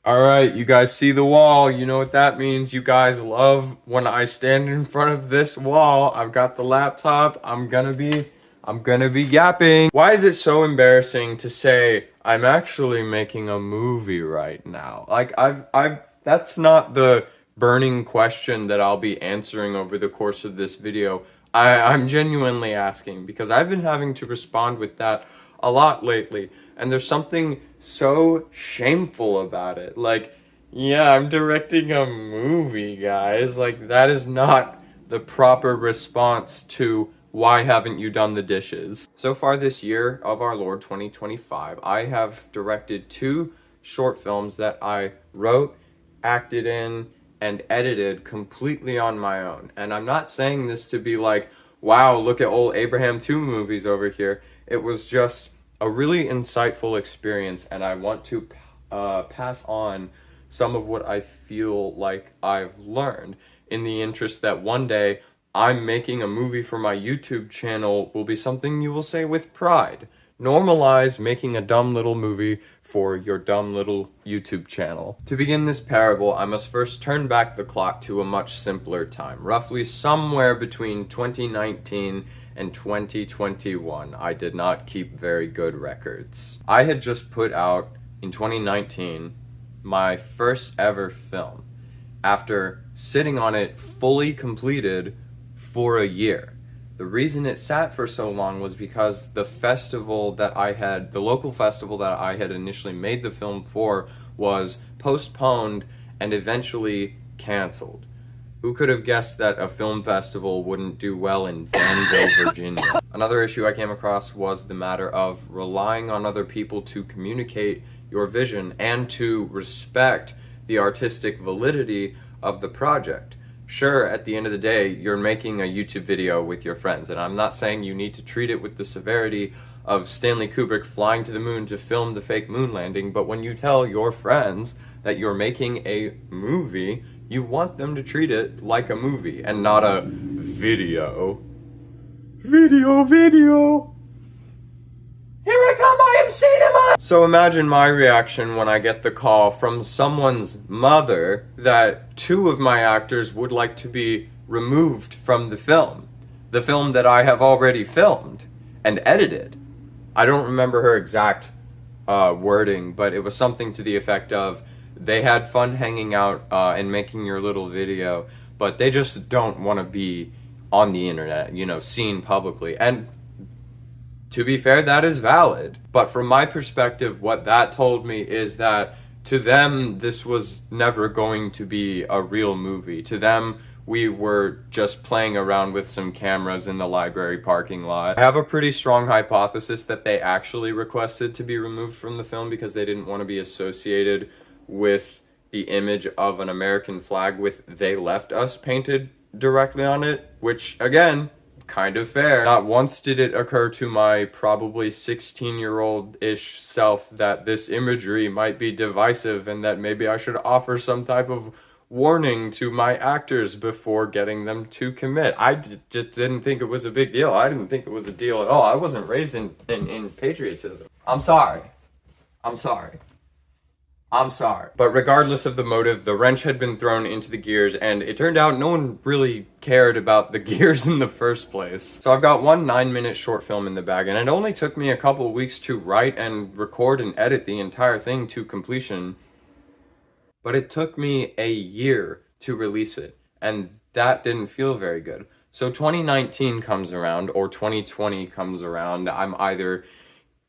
All right, you guys see the wall. You know what that means. You guys love when I stand in front of this wall. I've got the laptop. I'm gonna be yapping. Why is it so embarrassing to say I'm actually making a movie right now? Like that's not the burning question that I'll be answering over the course of this video. I'm genuinely asking because I've been having to respond with that a lot lately, and there's something so shameful about it. Like, yeah, I'm directing a movie, guys. Like, that is not the proper response to why haven't you done the dishes? So far this year of our Lord 2025, I have directed two short films that I wrote, acted in, and edited completely on my own. And I'm not saying this to be like, wow, look at old Abraham 2 movies over here. It was just a really insightful experience, and I want to pass on some of what I feel like I've learned in the interest that one day I'm making a movie for my YouTube channel will be something you will say with pride. Normalize making a dumb little movie for your dumb little YouTube channel. To begin this parable, I must first turn back the clock to a much simpler time, roughly somewhere between 2019 and 2021. I did not keep very good records. I had just put out, in 2019, my first ever film, after sitting on it fully completed for a year. The reason it sat for so long was because the local festival that I had initially made the film for was postponed and eventually canceled. Who could have guessed that a film festival wouldn't do well in Danville, Virginia? Another issue I came across was the matter of relying on other people to communicate your vision and to respect the artistic validity of the project. Sure, at the end of the day, you're making a YouTube video with your friends, and I'm not saying you need to treat it with the severity of Stanley Kubrick flying to the moon to film the fake moon landing, but when you tell your friends that you're making a movie, you want them to treat it like a movie and not a video. Video. Here I come, I am cinema! So imagine my reaction when I get the call from someone's mother that two of my actors would like to be removed from the film. The film that I have already filmed and edited. I don't remember her exact wording, but it was something to the effect of, they had fun hanging out and making your little video, but they just don't want to be on the internet, seen publicly. And to be fair, that is valid. But from my perspective, what that told me is that to them, this was never going to be a real movie. To them, we were just playing around with some cameras in the library parking lot. I have a pretty strong hypothesis that they actually requested to be removed from the film because they didn't want to be associated with the image of an American flag with "They Left Us" painted directly on it, which, again, kind of fair. Not once did it occur to my probably 16-year-old-ish self that this imagery might be divisive and that maybe I should offer some type of warning to my actors before getting them to commit. I just didn't think it was a big deal. I didn't think it was a deal at all. I wasn't raised in patriotism. I'm sorry. But regardless of the motive, the wrench had been thrown into the gears, and it turned out no one really cared about the gears in the first place. So I've got one 9-minute short film in the bag, and it only took me a couple weeks to write and record and edit the entire thing to completion. But it took me a year to release it, and that didn't feel very good. So 2019 comes around, or 2020 comes around. I'm either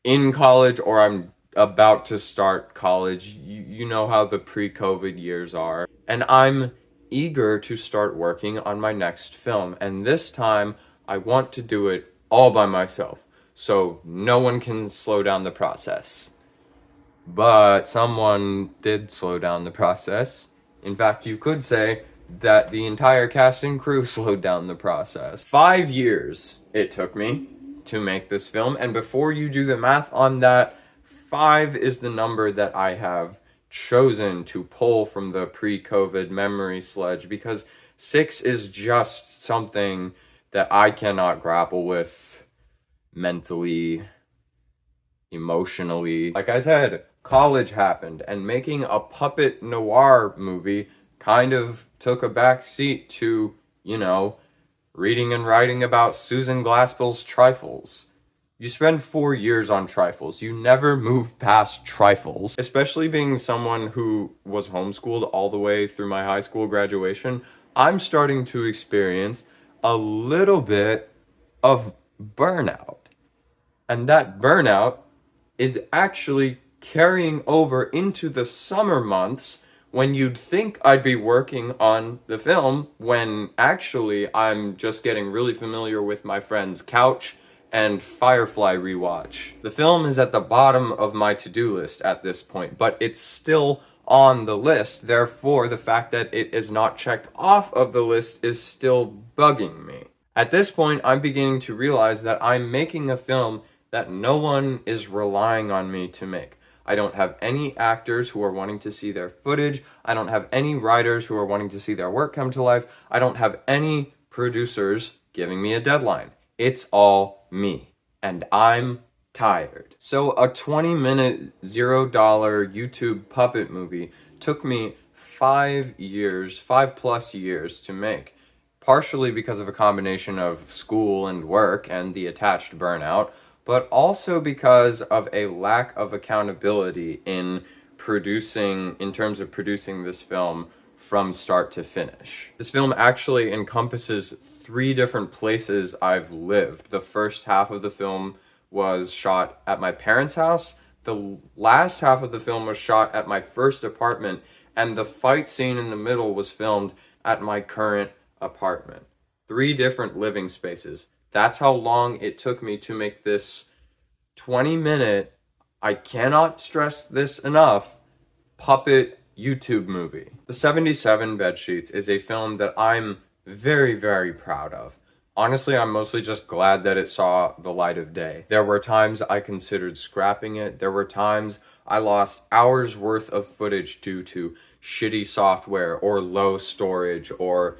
in college or I'm about to start college. You know how the pre-COVID years are. And I'm eager to start working on my next film. And this time, I want to do it all by myself, so no one can slow down the process. But someone did slow down the process. In fact, you could say that the entire cast and crew slowed down the process. 5 years it took me to make this film, and before you do the math on that, 5 is the number that I have chosen to pull from the pre-COVID memory sludge, because 6 is just something that I cannot grapple with mentally, emotionally. Like I said, college happened, and making a puppet noir movie kind of took a back seat to, you know, reading and writing about Susan Glaspell's trifles. You spend 4 years on trifles. You never move past trifles. Especially being someone who was homeschooled all the way through my high school graduation, I'm starting to experience a little bit of burnout. And that burnout is actually carrying over into the summer months when you'd think I'd be working on the film, when actually I'm just getting really familiar with my friend's couch and Firefly rewatch. The film is at the bottom of my to-do list at this point, but it's still on the list. Therefore, the fact that it is not checked off of the list is still bugging me. At this point, I'm beginning to realize that I'm making a film that no one is relying on me to make. I don't have any actors who are wanting to see their footage. I don't have any writers who are wanting to see their work come to life. I don't have any producers giving me a deadline. It's all me. And I'm tired. So a 20-minute $0 YouTube puppet movie took me 5+ years to make. Partially because of a combination of school and work and the attached burnout, but also because of a lack of accountability in terms of producing this film from start to finish. This film actually encompasses 3 different places I've lived. The first half of the film was shot at my parents' house. The last half of the film was shot at my first apartment, and the fight scene in the middle was filmed at my current apartment. 3 different living spaces. That's how long it took me to make this 20-minute, I cannot stress this enough, puppet YouTube movie. The 77 Bedsheets is a film that I'm very, very proud of. Honestly, I'm mostly just glad that it saw the light of day. There were times I considered scrapping it. There were times I lost hours worth of footage due to shitty software or low storage or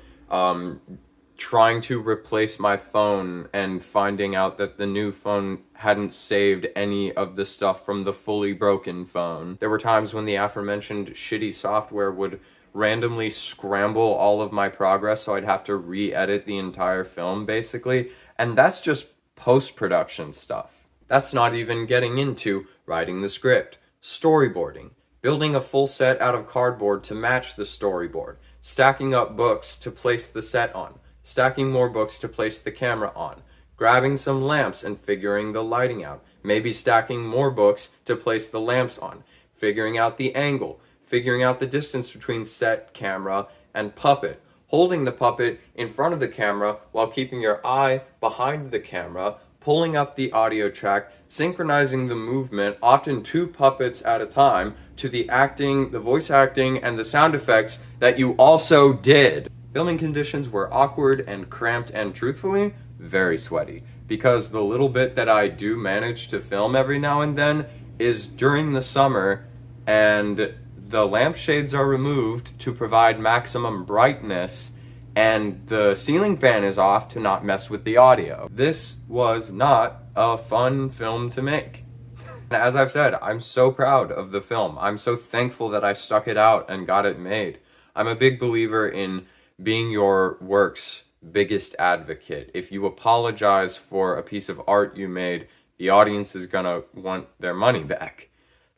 trying to replace my phone and finding out that the new phone hadn't saved any of the stuff from the fully broken phone. There were times when the aforementioned shitty software would randomly scramble all of my progress, so I'd have to re-edit the entire film, basically. And that's just post-production stuff. That's not even getting into writing the script, storyboarding, building a full set out of cardboard to match the storyboard, stacking up books to place the set on, stacking more books to place the camera on, grabbing some lamps and figuring the lighting out, maybe stacking more books to place the lamps on, figuring out the angle, figuring out the distance between set, camera, and puppet, holding the puppet in front of the camera while keeping your eye behind the camera, pulling up the audio track, synchronizing the movement, often 2 puppets at a time, to the acting, the voice acting, and the sound effects that you also did. Filming conditions were awkward and cramped and, truthfully, very sweaty, because the little bit that I do manage to film every now and then is during the summer, and the lampshades are removed to provide maximum brightness, and the ceiling fan is off to not mess with the audio. This was not a fun film to make. As I've said, I'm so proud of the film. I'm so thankful that I stuck it out and got it made. I'm a big believer in being your work's biggest advocate. If you apologize for a piece of art you made, the audience is gonna want their money back.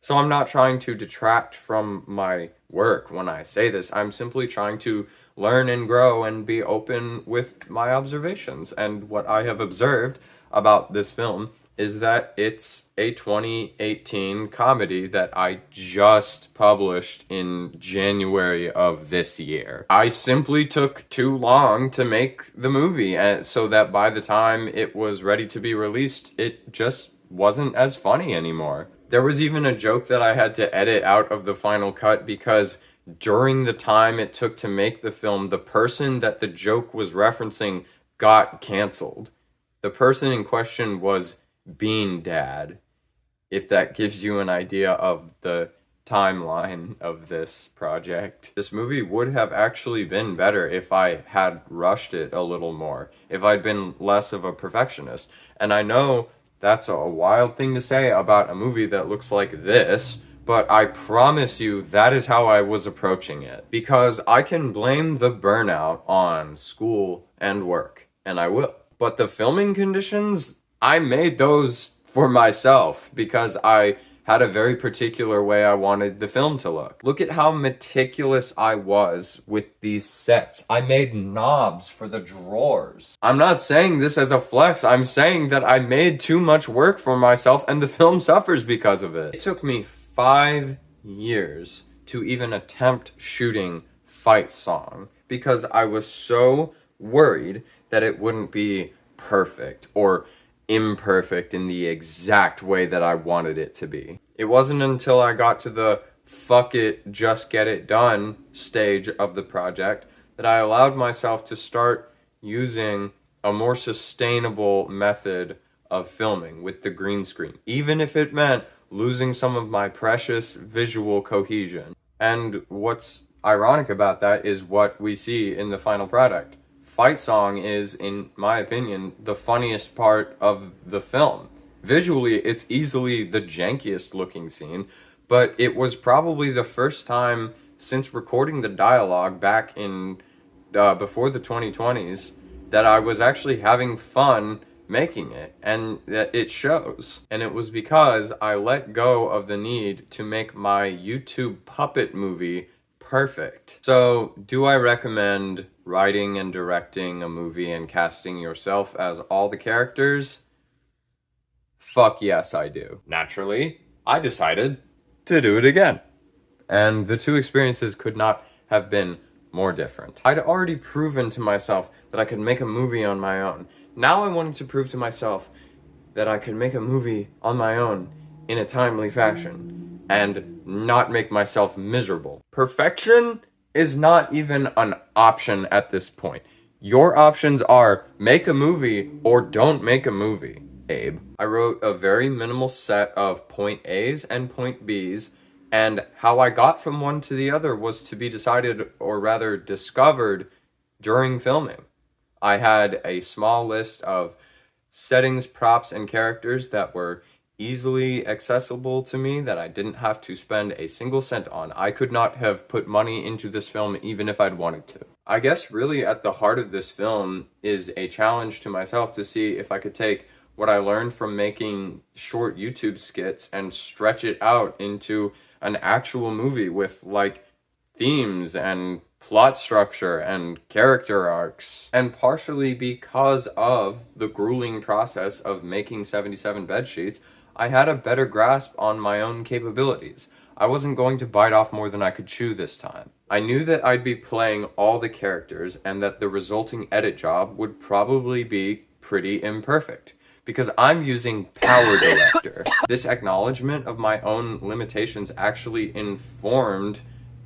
So I'm not trying to detract from my work when I say this. I'm simply trying to learn and grow and be open with my observations. And what I have observed about this film is that it's a 2018 comedy that I just published in January of this year. I simply took too long to make the movie, and so that by the time it was ready to be released, it just wasn't as funny anymore. There was even a joke that I had to edit out of the final cut because during the time it took to make the film, the person that the joke was referencing got canceled. The person in question was Bean Dad, if that gives you an idea of the timeline of this project. This movie would have actually been better if I had rushed it a little more, if I'd been less of a perfectionist. And I know that's a wild thing to say about a movie that looks like this, but I promise you that is how I was approaching it. Because I can blame the burnout on school and work, and I will. But the filming conditions, I made those for myself because I had a very particular way I wanted the film to look. Look at how meticulous I was with these sets. I made knobs for the drawers. I'm not saying this as a flex. I'm saying that I made too much work for myself and the film suffers because of it. It took me 5 years to even attempt shooting Fight Song because I was so worried that it wouldn't be perfect or imperfect in the exact way that I wanted it to be. It wasn't until I got to the fuck it, just get it done stage of the project that I allowed myself to start using a more sustainable method of filming with the green screen, even if it meant losing some of my precious visual cohesion. And what's ironic about that is what we see in the final product. Fight Song is, in my opinion, the funniest part of the film. Visually, it's easily the jankiest looking scene, but it was probably the first time since recording the dialogue back in before the 2020s that I was actually having fun making it, and that it shows. And it was because I let go of the need to make my YouTube puppet movie perfect. So, do I recommend writing and directing a movie and casting yourself as all the characters? Fuck yes, I do. Naturally, I decided to do it again. And the two experiences could not have been more different. I'd already proven to myself that I could make a movie on my own. Now I wanted to prove to myself that I could make a movie on my own in a timely fashion and not make myself miserable. Perfection is not even an option at this point. Your options are make a movie or don't make a movie, Abe. I wrote a very minimal set of point A's and point B's, and how I got from one to the other was to be decided, or rather discovered, during filming. I had a small list of settings, props, and characters that were easily accessible to me that I didn't have to spend a single cent on. I could not have put money into this film even if I'd wanted to. I guess really at the heart of this film is a challenge to myself to see if I could take what I learned from making short YouTube skits and stretch it out into an actual movie with like themes and plot structure and character arcs. And partially because of the grueling process of making 77 bedsheets, I had a better grasp on my own capabilities. I wasn't going to bite off more than I could chew this time. I knew that I'd be playing all the characters and that the resulting edit job would probably be pretty imperfect, because I'm using Power Director. This acknowledgement of my own limitations actually informed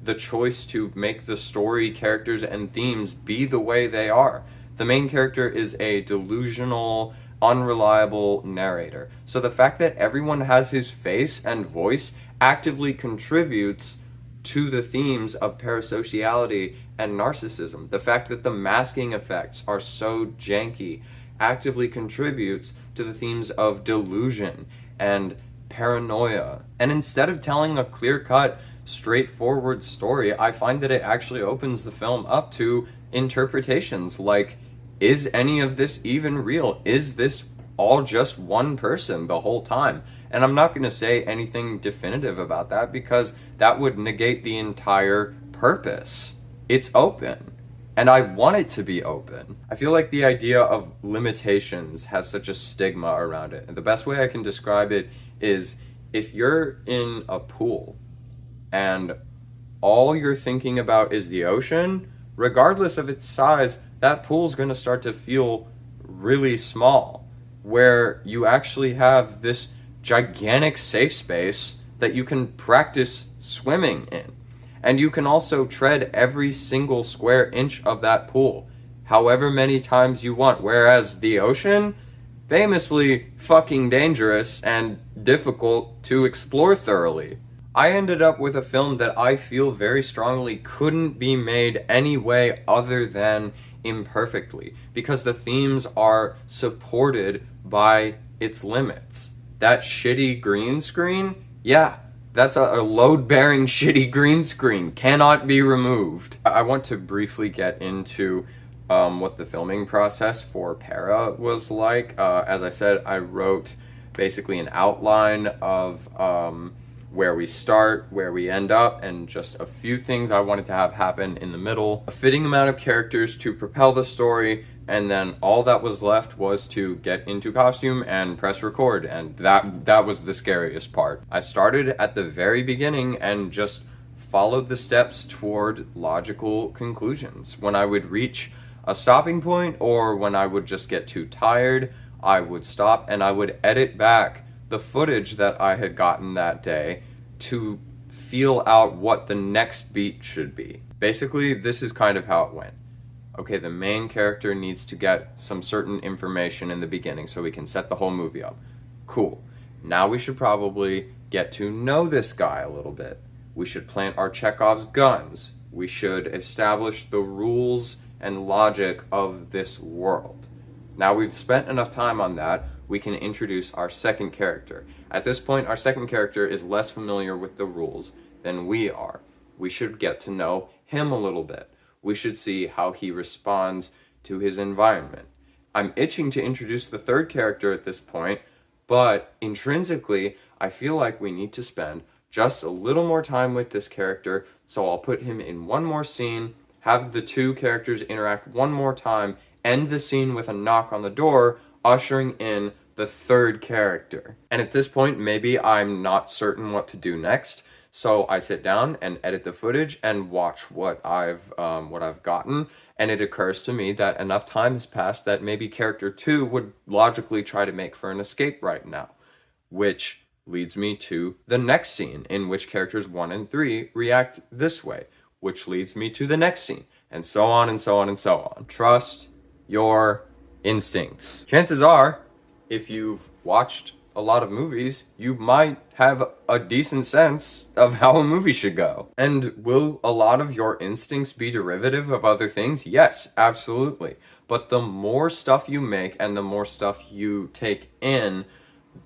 the choice to make the story, characters, and themes be the way they are. The main character is a delusional, unreliable narrator. So the fact that everyone has his face and voice actively contributes to the themes of parasociality and narcissism. The fact that the masking effects are so janky actively contributes to the themes of delusion and paranoia. And instead of telling a clear-cut, straightforward story, I find that it actually opens the film up to interpretations like, is any of this even real? Is this all just one person the whole time? And I'm not going to say anything definitive about that because that would negate the entire purpose. It's open. And I want it to be open. I feel like the idea of limitations has such a stigma around it. And the best way I can describe it is if you're in a pool and all you're thinking about is the ocean, regardless of its size, that pool's going to start to feel really small, where you actually have this gigantic safe space that you can practice swimming in. And you can also tread every single square inch of that pool, however many times you want, whereas the ocean, famously fucking dangerous and difficult to explore thoroughly. I ended up with a film that I feel very strongly couldn't be made any way other than imperfectly, because the themes are supported by its limits. That shitty green screen, yeah, That's a load-bearing shitty green screen. Cannot be removed. I want to briefly get into what the filming process for Para was like. As I said, I wrote basically an outline of where we start, where we end up, and just a few things I wanted to have happen in the middle. A fitting amount of characters to propel the story, and then all that was left was to get into costume and press record, and that was the scariest part. I started at the very beginning and just followed the steps toward logical conclusions. When I would reach a stopping point or when I would just get too tired, I would stop and I would edit back the footage that I had gotten that day to feel out what the next beat should be. Basically, this is kind of how it went. Okay, the main character needs to get some certain information in the beginning so we can set the whole movie up. Cool. Now we should probably get to know this guy a little bit. We should plant our Chekhov's guns. We should establish the rules and logic of this world. Now we've spent enough time on that, we can introduce our second character. At this point, our second character is less familiar with the rules than we are. We should get to know him a little bit. We should see how he responds to his environment. I'm itching to introduce the third character at this point, but intrinsically, I feel like we need to spend just a little more time with this character, so I'll put him in one more scene, have the two characters interact one more time, end the scene with a knock on the door, ushering in the third character. And at this point, maybe I'm not certain what to do next, so I sit down and edit the footage and watch what I've gotten, and it occurs to me that enough time has passed that maybe character 2 would logically try to make for an escape right now, which leads me to the next scene in which characters 1 and 3 react this way, which leads me to the next scene, and so on and so on and so on. Trust your instincts. Chances are, if you've watched a lot of movies, you might have a decent sense of how a movie should go. And will a lot of your instincts be derivative of other things? Yes, absolutely. But the more stuff you make and the more stuff you take in,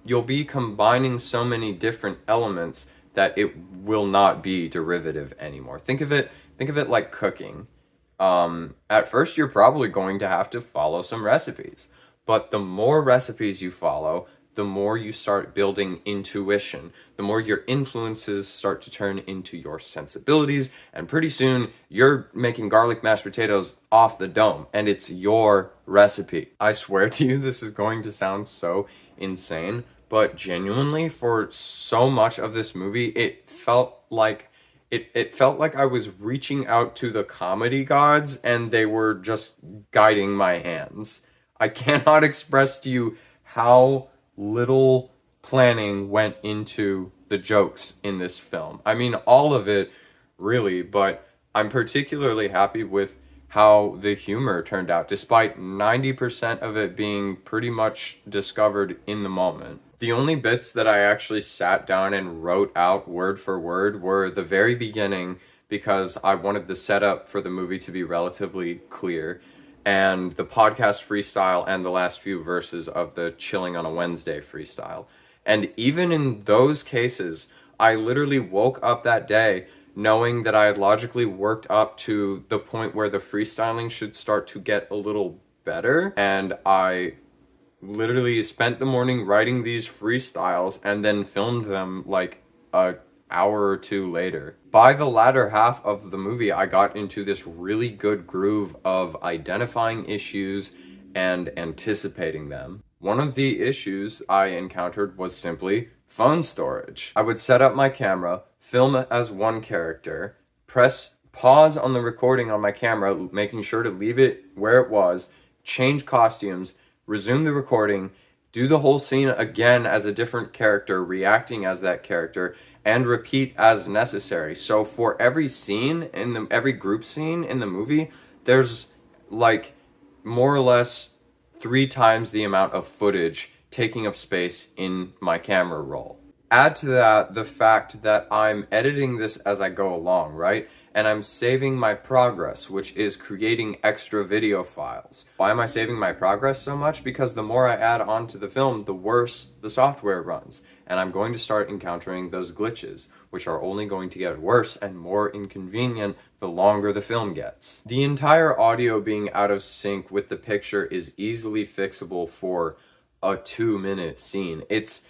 you'll be combining so many different elements that it will not be derivative anymore. Think of it like cooking. At first you're probably going to have to follow some recipes, but the more recipes you follow, the more you start building intuition, the more your influences start to turn into your sensibilities, and pretty soon you're making garlic mashed potatoes off the dome, and it's your recipe. I swear to you, this is going to sound so insane, but genuinely, for so much of this movie, it felt like I was reaching out to the comedy gods, and they were just guiding my hands. I cannot express to you how little planning went into the jokes in this film. I mean, all of it, really, but I'm particularly happy with how the humor turned out, despite 90% of it being pretty much discovered in the moment. The only bits that I actually sat down and wrote out word for word were the very beginning, because I wanted the setup for the movie to be relatively clear, and the podcast freestyle and the last few verses of the Chilling on a Wednesday freestyle. And even in those cases, I literally woke up that day knowing that I had logically worked up to the point where the freestyling should start to get a little better, and I literally spent the morning writing these freestyles and then filmed them like a hour or two later. By the latter half of the movie, I got into this really good groove of identifying issues and anticipating them. One of the issues I encountered was simply phone storage. I would set up my camera, film as one character, press pause on the recording on my camera, making sure to leave it where it was, change costumes, resume the recording, do the whole scene again as a different character, reacting as that character, and repeat as necessary. So for every scene every group scene in the movie, there's like more or less 3 times the amount of footage taking up space in my camera roll. Add to that the fact that I'm editing this as I go along, right? and I'm saving my progress, which is creating extra video files. Why am I saving my progress so much? Because the more I add onto the film, the worse the software runs, and I'm going to start encountering those glitches, which are only going to get worse and more inconvenient the longer the film gets. The entire audio being out of sync with the picture is easily fixable for a 2-minute scene. It's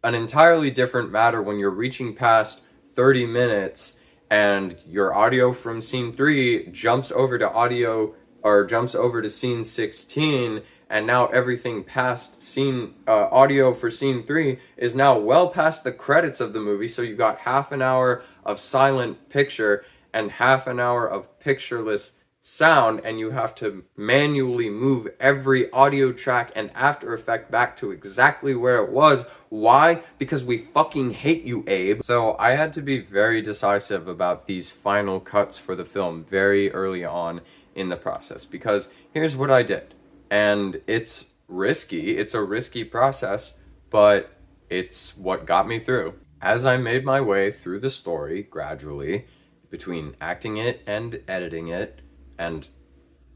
an entirely different matter when you're reaching past 30 minutes and your audio from scene 3 jumps over to scene 16, and now everything past scene audio for scene 3 is now well past the credits of the movie, so you got half an hour of silent picture and half an hour of pictureless sound, and you have to manually move every audio track and After Effect back to exactly where it was. Why? Because we fucking hate you, Abe. So I had to be very decisive about these final cuts for the film very early on in the process, because here's what I did. And it's risky. It's a risky process, but it's what got me through. As I made my way through the story gradually, between acting it and editing it, and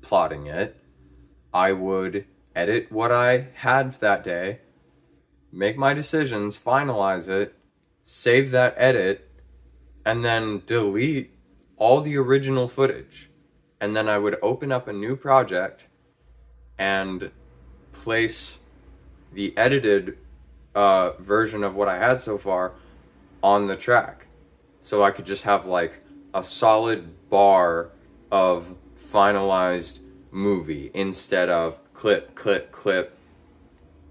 plotting it, I would edit what I had that day, make my decisions, finalize it, save that edit, and then delete all the original footage. And then I would open up a new project and place the edited version of what I had so far on the track. So I could just have like a solid bar of finalized movie instead of clip, clip, clip,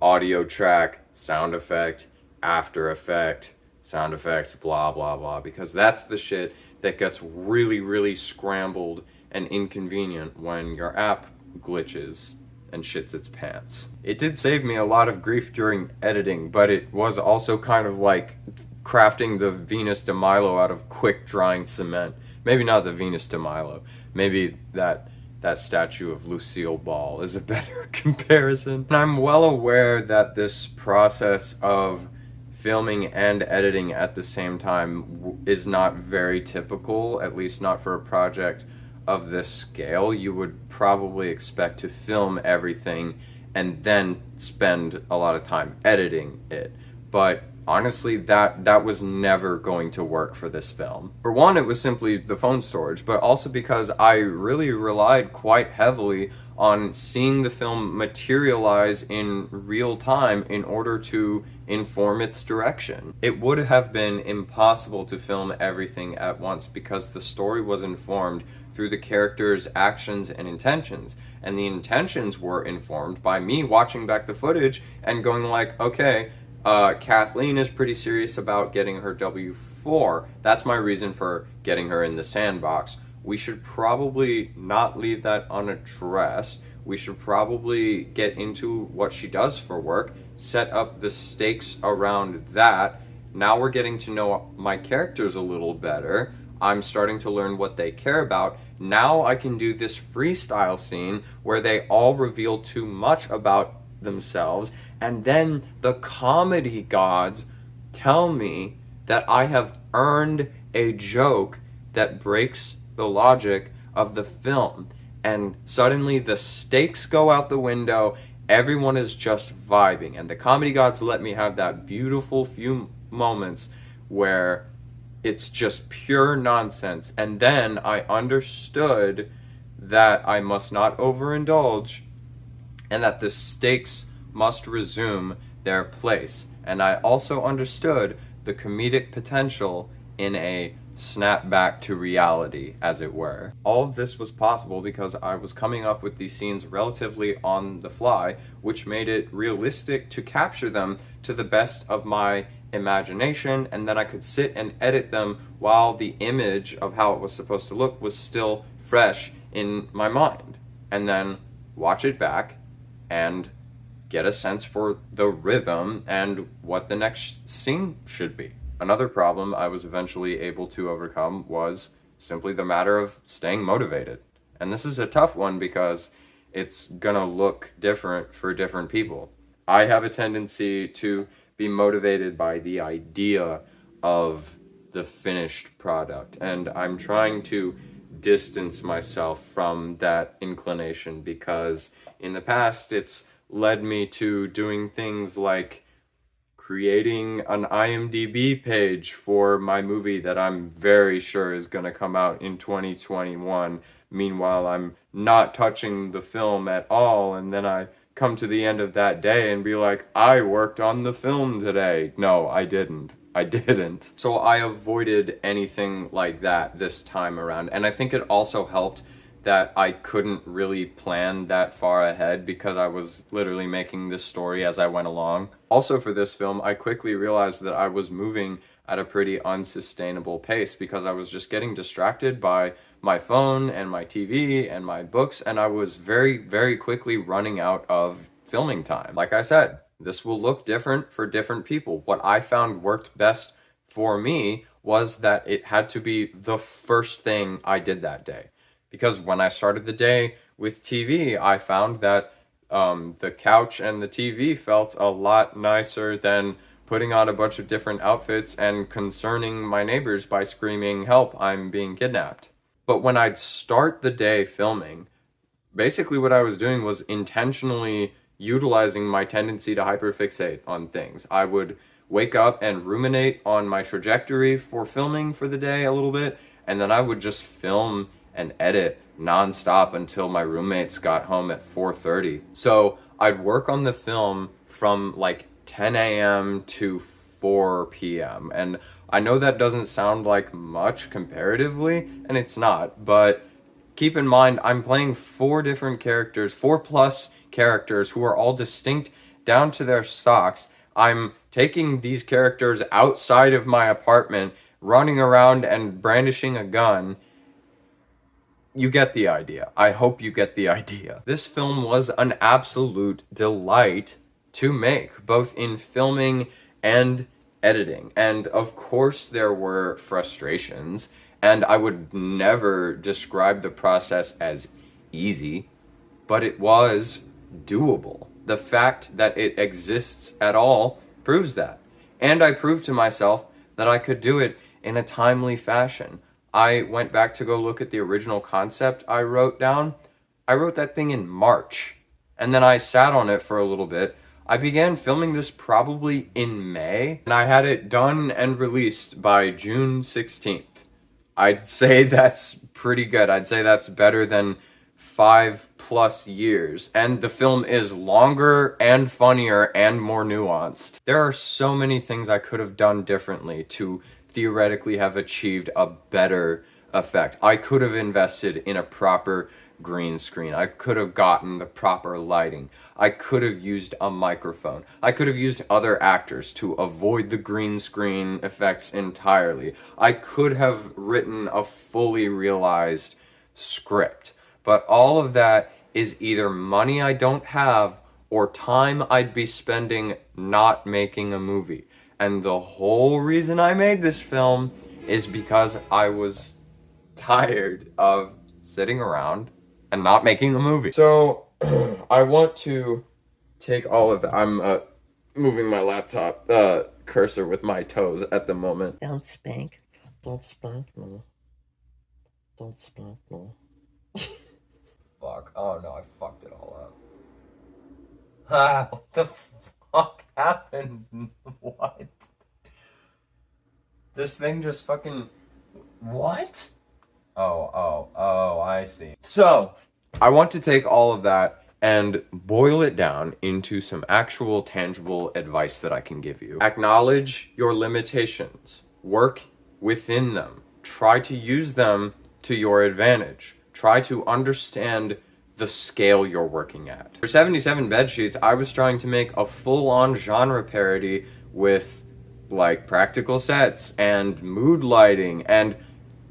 audio track, sound effect, After Effect, sound effect, blah, blah, blah. Because that's the shit that gets really, really scrambled and inconvenient when your app glitches and shits its pants. It did save me a lot of grief during editing, but it was also kind of like crafting the Venus de Milo out of quick drying cement. Maybe not the Venus de Milo. Maybe that statue of Lucille Ball is a better comparison. And I'm well aware that this process of filming and editing at the same time is not very typical, at least not for a project of this scale. You would probably expect to film everything and then spend a lot of time editing it. But honestly, that was never going to work for this film. For one, it was simply the phone storage, but also because I really relied quite heavily on seeing the film materialize in real time in order to inform its direction. It would have been impossible to film everything at once because the story was informed through the characters' actions and intentions, and the intentions were informed by me watching back the footage and going like, okay, Kathleen is pretty serious about getting her W4. That's my reason for getting her in the sandbox. We should probably not leave that unaddressed. We should probably get into what she does for work, set up the stakes around that. Now we're getting to know my characters a little better. I'm starting to learn what they care about. Now I can do this freestyle scene where they all reveal too much about themselves, and then the comedy gods tell me that I have earned a joke that breaks the logic of the film, and suddenly the stakes go out the window. Everyone is just vibing, and the comedy gods let me have that beautiful few moments where it's just pure nonsense. And then I understood that I must not overindulge and that the stakes must resume their place. And I also understood the comedic potential in a snap back to reality, as it were. All of this was possible because I was coming up with these scenes relatively on the fly, which made it realistic to capture them to the best of my imagination, and then I could sit and edit them while the image of how it was supposed to look was still fresh in my mind, and then watch it back and get a sense for the rhythm and what the next scene should be. Another problem I was eventually able to overcome was simply the matter of staying motivated. And this is a tough one because it's gonna look different for different people. I have a tendency to be motivated by the idea of the finished product. And I'm trying to distance myself from that inclination, because in the past it's led me to doing things like creating an IMDb page for my movie that I'm very sure is going to come out in 2021. Meanwhile, I'm not touching the film at all, and then I come to the end of that day and be like, I worked on the film today. No, I didn't. I didn't. So I avoided anything like that this time around, and I think it also helped that I couldn't really plan that far ahead because I was literally making this story as I went along. Also for this film, I quickly realized that I was moving at a pretty unsustainable pace because I was just getting distracted by my phone and my TV and my books, and I was very, very quickly running out of filming time. Like I said, this will look different for different people. What I found worked best for me was that it had to be the first thing I did that day. Because when I started the day with TV, I found that the couch and the TV felt a lot nicer than putting on a bunch of different outfits and concerning my neighbors by screaming, "Help, I'm being kidnapped." But when I'd start the day filming, basically what I was doing was intentionally utilizing my tendency to hyperfixate on things. I would wake up and ruminate on my trajectory for filming for the day a little bit, and then I would just film and edit nonstop until my roommates got home at 4:30. So I'd work on the film from like 10 a.m. to 4 p.m. And I know that doesn't sound like much comparatively, and it's not, but keep in mind I'm playing four different characters, 4+ characters who are all distinct down to their socks. I'm taking these characters outside of my apartment, running around and brandishing a gun. You get the idea. I hope you get the idea. This film was an absolute delight to make, both in filming and editing. And of course there were frustrations, and I would never describe the process as easy, but it was doable. The fact that it exists at all proves that. And I proved to myself that I could do it in a timely fashion. I went back to go look at the original concept I wrote down. I wrote that thing in March, and then I sat on it for a little bit. I began filming this probably in May, and I had it done and released by June 16th. I'd say that's pretty good. I'd say that's better than 5+ years, and the film is longer and funnier and more nuanced. There are so many things I could have done differently to theoretically have achieved a better effect. I could have invested in a proper green screen. I could have gotten the proper lighting. I could have used a microphone. I could have used other actors to avoid the green screen effects entirely. I could have written a fully realized script. But all of that is either money I don't have or time I'd be spending not making a movie. And the whole reason I made this film is because I was tired of sitting around and not making a movie. So I want to take all of that. I'm moving my laptop cursor with my toes at the moment. Don't spank. Don't spank me. Don't spank me. Fuck. Oh no, I fucked it all up. Ah, what the fuck happened? What? This thing just fucking... What? Oh, I see. So, I want to take all of that and boil it down into some actual tangible advice that I can give you. Acknowledge your limitations. Work within them. Try to use them to your advantage. Try to understand the scale you're working at. For 77 Bedsheets, I was trying to make a full-on genre parody with like practical sets and mood lighting, and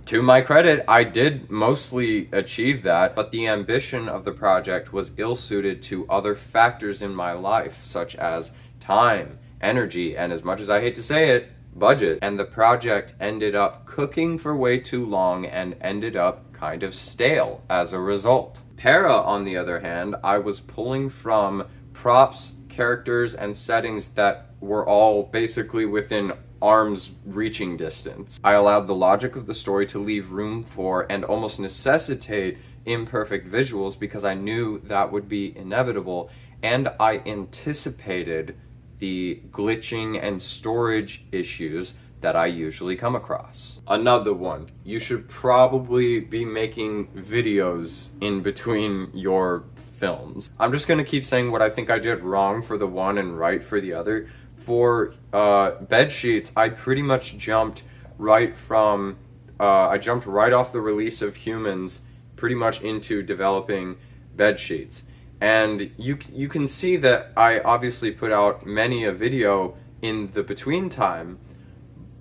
to my credit, I did mostly achieve that, but the ambition of the project was ill-suited to other factors in my life, such as time, energy, and as much as I hate to say it, budget. And the project ended up cooking for way too long and ended up kind of stale as a result. Para, on the other hand, I was pulling from props, characters, and settings that were all basically within arm's reaching distance. I allowed the logic of the story to leave room for and almost necessitate imperfect visuals because I knew that would be inevitable, and I anticipated the glitching and storage issues that I usually come across. Another one, you should probably be making videos in between your films. I'm just gonna keep saying what I think I did wrong for the one and right for the other. For bed sheets, I pretty much jumped right from, I jumped right off the release of Humans pretty much into developing bed sheets. And you can see that I obviously put out many a video in the between time,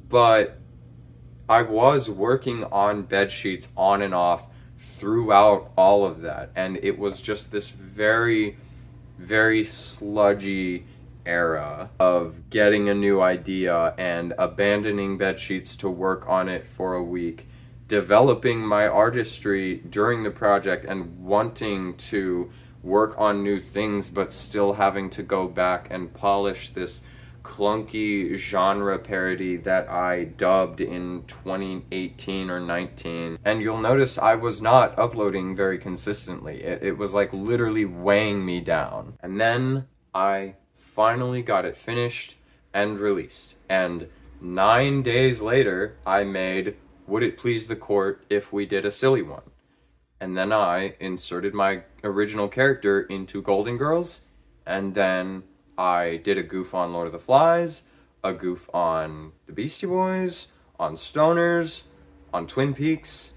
but I was working on bed sheets on and off throughout all of that, and it was just this very, very sludgy era of getting a new idea and abandoning bed sheets to work on it for a week, developing my artistry during the project and wanting to work on new things, but still having to go back and polish this clunky genre parody that I dubbed in 2018 or 19. And you'll notice I was not uploading very consistently. It was like literally weighing me down. And then I finally got it finished and released. And 9 days later, I made Would It Please the Court If We Did a Silly One? And then I inserted my original character into Golden Girls, and then I did a goof on Lord of the Flies, a goof on the Beastie Boys, on Stoners, on Twin Peaks,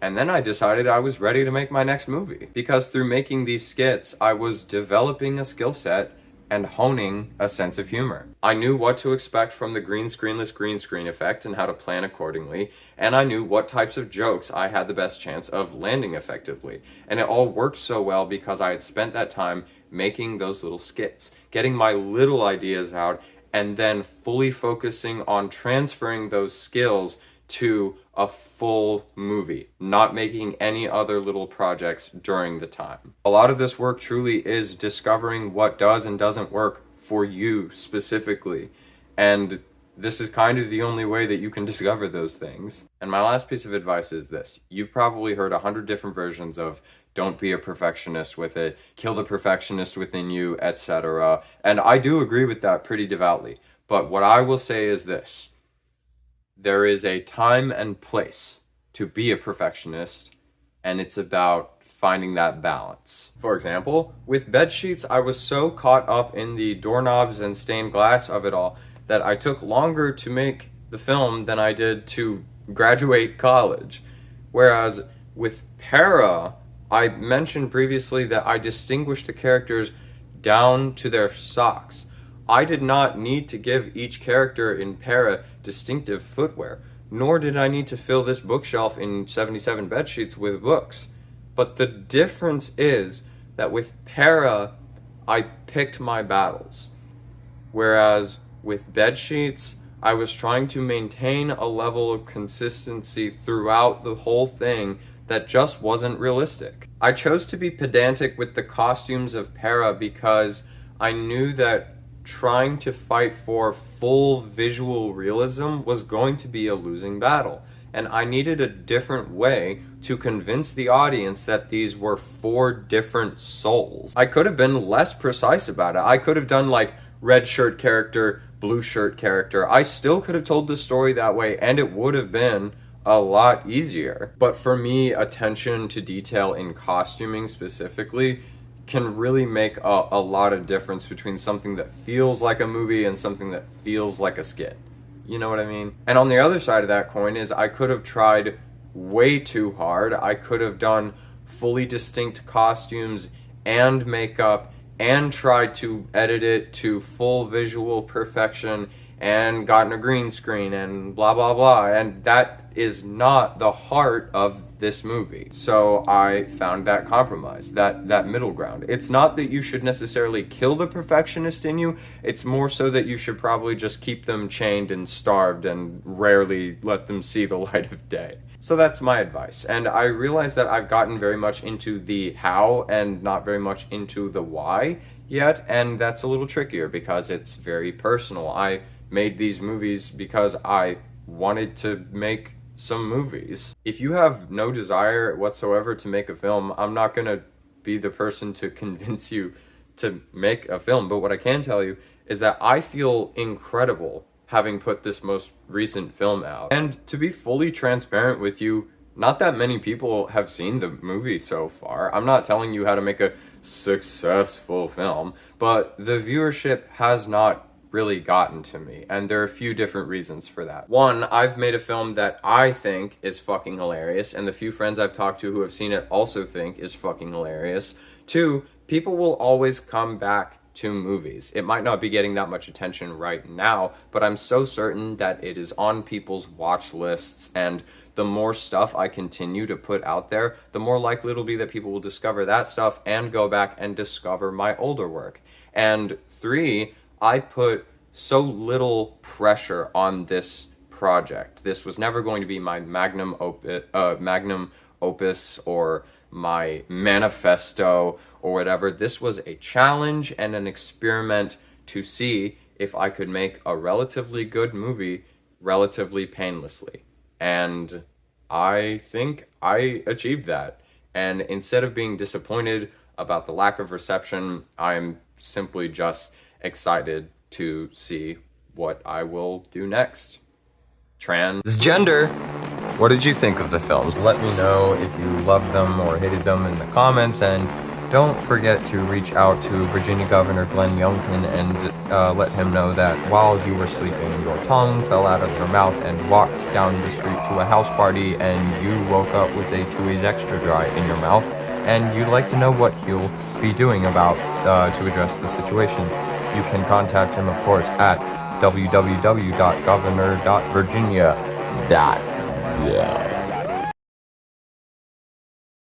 and then I decided I was ready to make my next movie. Because through making these skits, I was developing a skill set and honing a sense of humor. I knew what to expect from the screenless green screen effect and how to plan accordingly, and I knew what types of jokes I had the best chance of landing effectively. And it all worked so well because I had spent that time making those little skits, getting my little ideas out, and then fully focusing on transferring those skills to a full movie, not making any other little projects during the time. A lot of this work truly is discovering what does and doesn't work for you specifically, and this is kind of the only way that you can discover those things. And my last piece of advice is this. You've probably heard 100 different versions of don't be a perfectionist with it, kill the perfectionist within you, etc. And I do agree with that pretty devoutly. But what I will say is this. There is a time and place to be a perfectionist, and it's about finding that balance. For example, with bed sheets, I was so caught up in the doorknobs and stained glass of it all that I took longer to make the film than I did to graduate college. Whereas with Para, I mentioned previously that I distinguished the characters down to their socks. I did not need to give each character in Para distinctive footwear, nor did I need to fill this bookshelf in 77 bedsheets with books. But the difference is that with Para, I picked my battles. Whereas with bedsheets, I was trying to maintain a level of consistency throughout the whole thing that just wasn't realistic. I chose to be pedantic with the costumes of Para because I knew that trying to fight for full visual realism was going to be a losing battle. And I needed a different way to convince the audience that these were 4 different souls. I could have been less precise about it. I could have done like red shirt character, blue shirt character. I still could have told the story that way, and it would have been a lot easier. But for me, attention to detail in costuming specifically can really make a lot of difference between something that feels like a movie and something that feels like a skit. You know what I mean? And on the other side of that coin is I could have tried way too hard. I could have done fully distinct costumes and makeup and tried to edit it to full visual perfection and gotten a green screen and blah blah blah, and that is not the heart of this movie. So I found that compromise, that middle ground. It's not that you should necessarily kill the perfectionist in you, it's more so that you should probably just keep them chained and starved and rarely let them see the light of day. So that's my advice, and I realize that I've gotten very much into the how and not very much into the why yet, and that's a little trickier because it's very personal. I made these movies because I wanted to make some movies. If you have no desire whatsoever to make a film, I'm not gonna be the person to convince you to make a film. But what I can tell you is that I feel incredible having put this most recent film out. And to be fully transparent with you, not that many people have seen the movie so far. I'm not telling you how to make a successful film, but the viewership has not really gotten to me, and there are a few different reasons for that. One, I've made a film that I think is fucking hilarious, and the few friends I've talked to who have seen it also think is fucking hilarious. Two, people will always come back to movies. It might not be getting that much attention right now, but I'm so certain that it is on people's watch lists, and the more stuff I continue to put out there, the more likely it'll be that people will discover that stuff and go back and discover my older work. And three, I put so little pressure on this project. This was never going to be my magnum opus or my manifesto or whatever. This was a challenge and an experiment to see if I could make a relatively good movie relatively painlessly. And I think I achieved that. And instead of being disappointed about the lack of reception, I'm simply just excited to see what I will do next. Transgender. What did you think of the films? Let me know if you loved them or hated them in the comments, and don't forget to reach out to Virginia Governor Glenn Youngkin and let him know that while you were sleeping, your tongue fell out of your mouth and walked down the street to a house party, and you woke up with a Chewy's Extra Dry in your mouth, and you'd like to know what he'll be doing about to address the situation. You can contact him, of course, at www.governor.virginia.yeah.